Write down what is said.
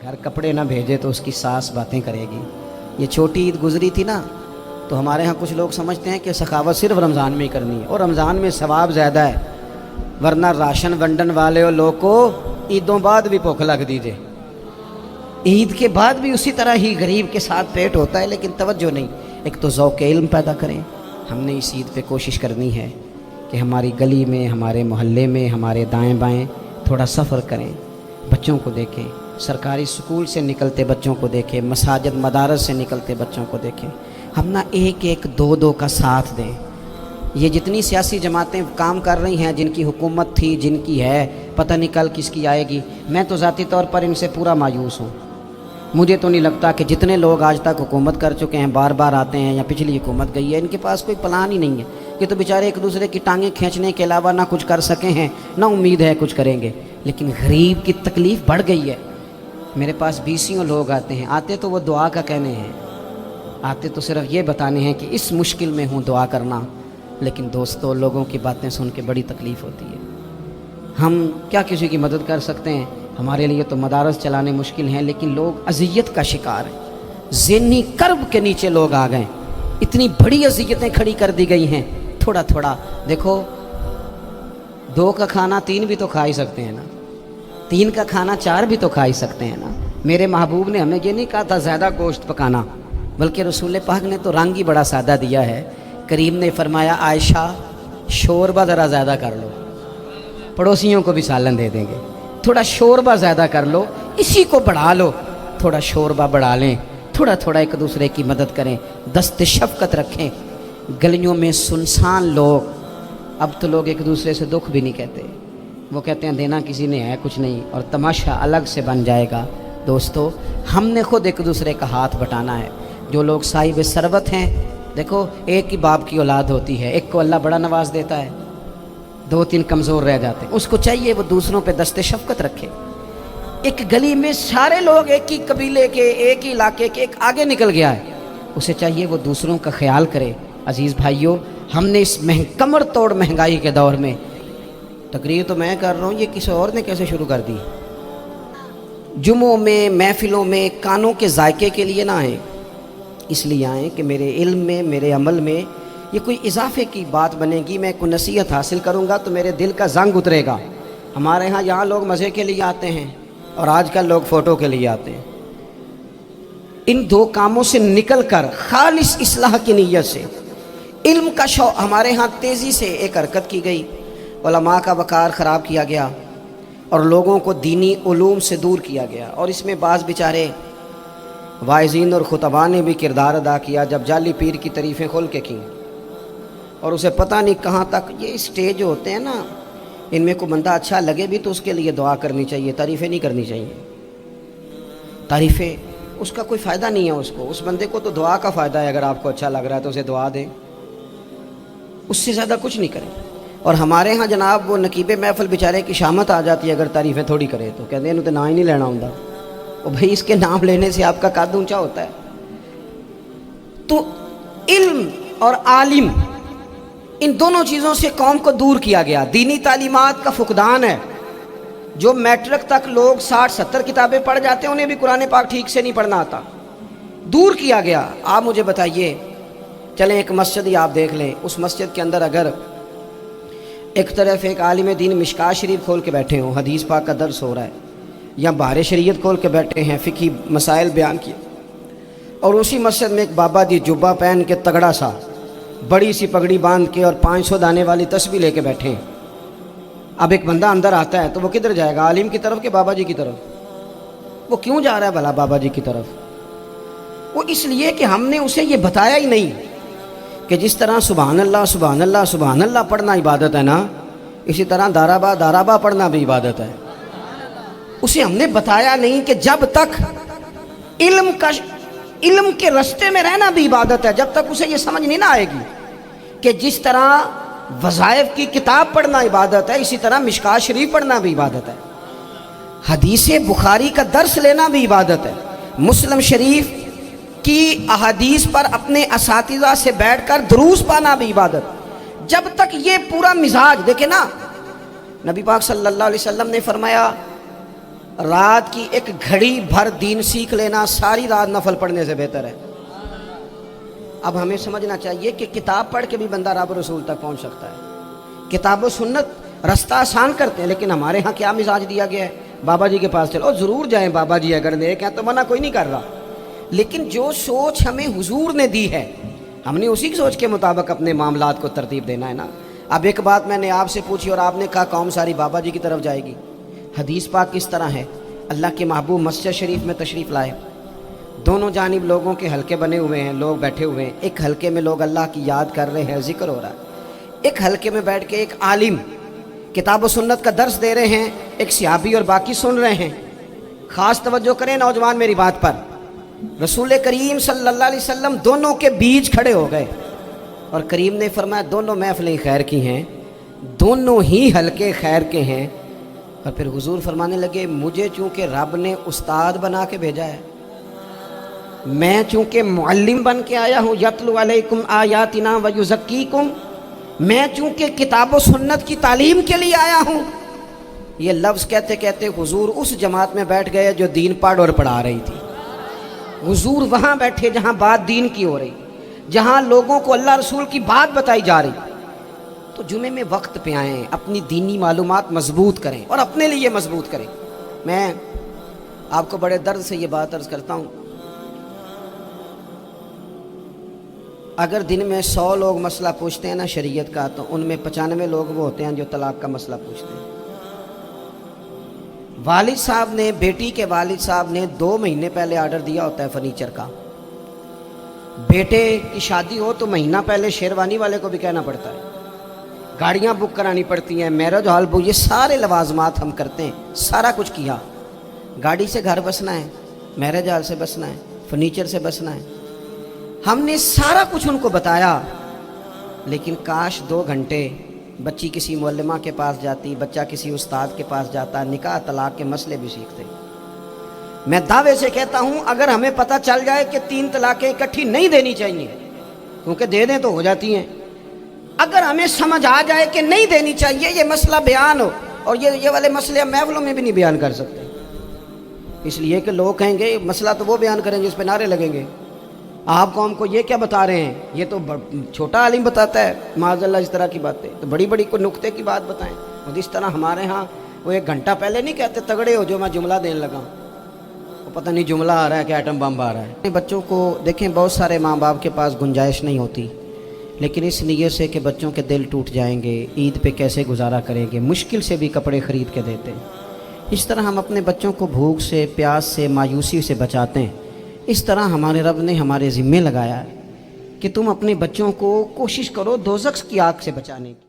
گھر کپڑے نہ بھیجے تو اس کی ساس باتیں کرے گی۔ یہ چھوٹی عید گزری تھی نا، تو ہمارے ہاں کچھ لوگ سمجھتے ہیں کہ سخاوت صرف رمضان میں ہی کرنی ہے، اور رمضان میں ثواب زیادہ ہے، ورنہ راشن ونڈن والے اور لوگ کو عیدوں بعد بھی بھوک لگ دیجیے، عید کے بعد بھی اسی طرح ہی غریب کے ساتھ پیٹ ہوتا ہے، لیکن توجہ نہیں۔ ایک تو ذوق علم پیدا کریں، ہم نے اس عید پہ کوشش کرنی ہے کہ ہماری گلی میں، ہمارے محلے میں، ہمارے دائیں بائیں تھوڑا سفر کریں، بچوں کو دیکھیں، سرکاری سکول سے نکلتے بچوں کو دیکھیں، مساجد مدارس سے نکلتے بچوں کو دیکھیں، ہم نہ ایک ایک دو دو کا ساتھ دیں۔ یہ جتنی سیاسی جماعتیں کام کر رہی ہیں، جن کی حکومت تھی، جن کی ہے، پتہ نہیں کل کس کی آئے گی، میں تو ذاتی طور پر ان سے پورا مایوس ہوں۔ مجھے تو نہیں لگتا کہ جتنے لوگ آج تک حکومت کر چکے ہیں، بار بار آتے ہیں یا پچھلی حکومت گئی ہے، ان کے پاس کوئی پلان ہی نہیں ہے۔ یہ تو بیچارے ایک دوسرے کی ٹانگیں کھینچنے کے علاوہ نہ کچھ کر سکے ہیں، نہ امید ہے کچھ کریں گے۔ لیکن غریب کی تکلیف بڑھ گئی ہے۔ میرے پاس بیسیوں لوگ آتے ہیں، آتے تو وہ دعا کا کہنے ہیں، آتے تو صرف یہ بتانے ہیں کہ اس مشکل میں ہوں، دعا کرنا۔ لیکن دوستو، لوگوں کی باتیں سن کے بڑی تکلیف ہوتی ہے۔ ہم کیا کسی کی مدد کر سکتے ہیں؟ ہمارے لیے تو مدارس چلانے مشکل ہیں، لیکن لوگ اذیت کا شکار ہیں، ذہنی کرب کے نیچے لوگ آ گئے، اتنی بڑی اذیتیں کھڑی کر دی گئی ہیں۔ تھوڑا تھوڑا دیکھو، 2 کا کھانا 3 بھی تو کھا ہی سکتے ہیں نا، 3 کا کھانا 4 بھی تو کھا ہی سکتے ہیں نا۔ میرے محبوب نے ہمیں یہ نہیں کہا تھا زیادہ گوشت پکانا، بلکہ رسول پاک نے تو رنگ ہی بڑا سادہ دیا ہے۔ کریم نے فرمایا، عائشہ شوربہ ذرا زیادہ کر لو، پڑوسیوں کو بھی سالن دے دیں گے، تھوڑا شوربہ زیادہ کر لو، اسی کو بڑھا لو، تھوڑا شوربہ بڑھا لیں، تھوڑا تھوڑا ایک دوسرے کی مدد کریں، دست شفقت رکھیں۔ گلیوں میں سنسان لوگ، اب تو لوگ ایک دوسرے سے دکھ بھی نہیں کہتے، وہ کہتے ہیں دینا کسی نے ہے کچھ نہیں، اور تماشا الگ سے بن جائے گا۔ دوستو، ہم نے خود ایک دوسرے کا ہاتھ بٹانا ہے۔ جو لوگ صاحب ثروت ہیں، دیکھو ایک ہی باپ کی اولاد ہوتی ہے، ایک کو اللہ بڑا نواز دیتا ہے، 2-3 کمزور رہ جاتے ہیں، اس کو چاہیے وہ دوسروں پہ دست شفقت رکھے۔ ایک گلی میں سارے لوگ ایک ہی قبیلے کے، ایک ہی علاقے کے، ایک آگے نکل گیا ہے، اسے چاہیے وہ دوسروں کا خیال کرے۔ عزیز بھائیوں، ہم نے اس کمر توڑ مہنگائی کے دور میں، تقریر تو میں کر رہا ہوں، یہ کسی اور نے کیسے شروع کر دی؟ جمعوں میں، محفلوں میں کانوں کے ذائقے کے لیے نہ آئیں، اس لیے آئیں کہ میرے علم میں، میرے عمل میں یہ کوئی اضافے کی بات بنے گی، میں کوئی نصیحت حاصل کروں گا تو میرے دل کا زنگ اترے گا۔ ہمارے ہاں یہاں لوگ مزے کے لیے آتے ہیں، اور آج کل لوگ فوٹو کے لیے آتے ہیں۔ ان 2 کاموں سے نکل کر خالص اصلاح کی نیت سے، علم کا شوق، ہمارے ہاں تیزی سے ایک حرکت کی گئی، علماء کا وقار خراب کیا گیا، اور لوگوں کو دینی علوم سے دور کیا گیا، اور اس میں بعض بیچارے واعظین اور خطباء نے بھی کردار ادا کیا، جب جعلی پیر کی تعریفیں کھول کے کی، اور اسے پتہ نہیں کہاں تک۔ یہ اسٹیج ہوتے ہیں نا، ان میں کوئی بندہ اچھا لگے بھی تو اس کے لیے دعا کرنی چاہیے، تعریفیں نہیں کرنی چاہیے۔ تعریفیں اس کا کوئی فائدہ نہیں ہے، اس کو، اس بندے کو تو دعا کا فائدہ ہے، اگر آپ کو اچھا لگ رہا ہے تو اسے دعا دیں، اس سے زیادہ کچھ نہیں کریں۔ اور ہمارے ہاں جناب وہ نقیب محفل بیچارے کی شامت آ جاتی ہے اگر تعریفیں تھوڑی کرے تو، کہتے ہیں انہوں تو نام ہی نہیں لینا ہوں، اور بھائی اس کے نام لینے سے آپ کا قد اونچا ہوتا ہے۔ تو علم اور عالم، ان دونوں چیزوں سے قوم کو دور کیا گیا۔ دینی تعلیمات کا فقدان ہے، جو میٹرک تک لوگ 60-70 کتابیں پڑھ جاتے ہیں، انہیں بھی قرآن پاک ٹھیک سے نہیں پڑھنا آتا، دور کیا گیا۔ آپ مجھے بتائیے، چلیں ایک مسجد ہی آپ دیکھ لیں، اس مسجد کے اندر اگر ایک طرف ایک عالم دین مشکات شریف کھول کے بیٹھے ہوں، حدیث پاک کا درس ہو رہا ہے، یا بہار شریعت کھول کے بیٹھے ہیں، فقہی مسائل بیان کیے، اور اسی مسجد میں ایک بابا جی جبہ پہن کے تگڑا سا، بڑی سی پگڑی باندھ کے اور 500 دانے والی تسبیح لے کے بیٹھے ہیں، اب ایک بندہ اندر آتا ہے تو وہ کدھر جائے گا؟ عالم کی طرف کہ بابا جی کی طرف؟ وہ کیوں جا رہا ہے بھلا بابا جی کی طرف؟ وہ اس لیے کہ ہم نے اسے یہ بتایا ہی نہیں کہ جس طرح سبحان اللہ سبحان اللہ سبحان اللہ پڑھنا عبادت ہے نا، اسی طرح دارابا دارابا پڑھنا بھی عبادت ہے۔ اسے ہم نے بتایا نہیں کہ جب تک علم کے رستے میں رہنا بھی عبادت ہے، جب تک اسے یہ سمجھ نہیں نہ آئے گی کہ جس طرح وظائف کی کتاب پڑھنا عبادت ہے، اسی طرح مشکات شریف پڑھنا بھی عبادت ہے، حدیث بخاری کا درس لینا بھی عبادت ہے، مسلم شریف کی احادیث پر اپنے اساتذہ سے بیٹھ کر دروس پانا بھی عبادت۔ جب تک یہ پورا مزاج دیکھیں نا، نبی پاک صلی اللہ علیہ وسلم نے فرمایا رات کی ایک گھڑی بھر دین سیکھ لینا ساری رات نفل پڑھنے سے بہتر ہے۔ اب ہمیں سمجھنا چاہیے کہ کتاب پڑھ کے بھی بندہ رب رسول تک پہنچ سکتا ہے۔ کتاب و سنت رستہ آسان کرتے ہیں، لیکن ہمارے ہاں کیا مزاج دیا گیا ہے؟ بابا جی کے پاس چلو، ضرور جائیں بابا جی اگر نیک ہیں تو منع کوئی نہیں کر رہا، لیکن جو سوچ ہمیں حضور نے دی ہے ہم نے اسی کی سوچ کے مطابق اپنے معاملات کو ترتیب دینا ہے نا۔ اب ایک بات میں نے آپ سے پوچھی اور آپ نے کہا قوم ساری بابا جی کی طرف جائے گی۔ حدیث پاک کس طرح ہے؟ اللہ کے محبوب مسجد شریف میں تشریف لائے، دونوں جانب لوگوں کے حلقے بنے ہوئے ہیں، لوگ بیٹھے ہوئے ہیں، ایک حلقے میں لوگ اللہ کی یاد کر رہے ہیں، ذکر ہو رہا ہے، ایک حلقے میں بیٹھ کے ایک عالم کتاب و سنت کا درس دے رہے ہیں، ایک صحابی اور باقی سن رہے ہیں۔ خاص توجہ کریں نوجوان میری بات پر، رسول کریم صلی اللہ علیہ وسلم دونوں کے بیچ کھڑے ہو گئے اور کریم نے فرمایا دونوں محفلیں خیر کی ہیں، دونوں ہی حلقے خیر کے ہیں۔ اور پھر حضور فرمانے لگے مجھے چونکہ رب نے استاد بنا کے بھیجا ہے، میں چونکہ معلم بن کے آیا ہوں، یتلو علیکم آیاتنا ویزکیکم، میں چونکہ کتاب و سنت کی تعلیم کے لیے آیا ہوں۔ یہ لفظ کہتے کہتے حضور اس جماعت میں بیٹھ گئے جو دین پڑھ اور پڑھا رہی تھی۔ حضور وہاں بیٹھے جہاں بات دین کی ہو رہی، جہاں لوگوں کو اللہ رسول کی بات بتائی جا رہی۔ تو جمعے میں وقت پہ آئیں، اپنی دینی معلومات مضبوط کریں اور اپنے لیے مضبوط کریں۔ میں آپ کو بڑے درد سے یہ بات عرض کرتا ہوں، اگر دن میں 100 لوگ مسئلہ پوچھتے ہیں نا شریعت کا، تو ان میں 95 لوگ وہ ہوتے ہیں جو طلاق کا مسئلہ پوچھتے ہیں۔ والد صاحب نے، بیٹی کے والد صاحب نے 2 مہینے پہلے آرڈر دیا ہوتا ہے فرنیچر کا، بیٹے کی شادی ہو تو مہینہ پہلے شیروانی والے کو بھی کہنا پڑتا ہے، گاڑیاں بک کرانی پڑتی ہیں، میرج ہال بک، یہ سارے لوازمات ہم کرتے ہیں، سارا کچھ کیا۔ گاڑی سے گھر بسنا ہے، میرج ہال سے بسنا ہے، فرنیچر سے بسنا ہے، ہم نے سارا کچھ ان کو بتایا، لیکن کاش 2 گھنٹے بچی کسی معلمہ کے پاس جاتی، بچہ کسی استاد کے پاس جاتا، نکاح طلاق کے مسئلے بھی سیکھتے۔ میں دعوے سے کہتا ہوں اگر ہمیں پتہ چل جائے کہ 3 طلاقیں اکٹھی نہیں دینی چاہیے، کیونکہ دے دیں تو ہو جاتی ہیں، اگر ہمیں سمجھ آ جائے کہ نہیں دینی چاہیے، یہ مسئلہ بیان ہو، اور یہ والے مسئلے ہم محفلوں میں بھی نہیں بیان کر سکتے، اس لیے کہ لوگ کہیں گے مسئلہ تو وہ بیان کریں جس پہ نعرے لگیں گے، آپ قوم کو یہ کیا بتا رہے ہیں، یہ تو چھوٹا عالم بتاتا ہے معاذ اللہ اس طرح کی باتیں، تو بڑی بڑی کوئی نقطے کی بات بتائیں۔ اور اس طرح ہمارے ہاں وہ 1 گھنٹہ پہلے نہیں کہتے تگڑے ہو جو میں جملہ دینے لگا، وہ پتہ نہیں جملہ آ رہا ہے کہ ایٹم بم آ رہا ہے۔ بچوں کو دیکھیں، بہت سارے ماں باپ کے پاس گنجائش نہیں ہوتی، لیکن اس نیت سے کہ بچوں کے دل ٹوٹ جائیں گے، عید پہ کیسے گزارا کریں گے، مشکل سے بھی کپڑے خرید کے دیتے ہیں، اس طرح ہم اپنے بچوں کو بھوک سے، پیاس سے، مایوسی سے بچاتے ہیں۔ اس طرح ہمارے رب نے ہمارے ذمے لگایا ہے کہ تم اپنے بچوں کو کوشش کرو دوزخ کی آگ سے بچانے کی۔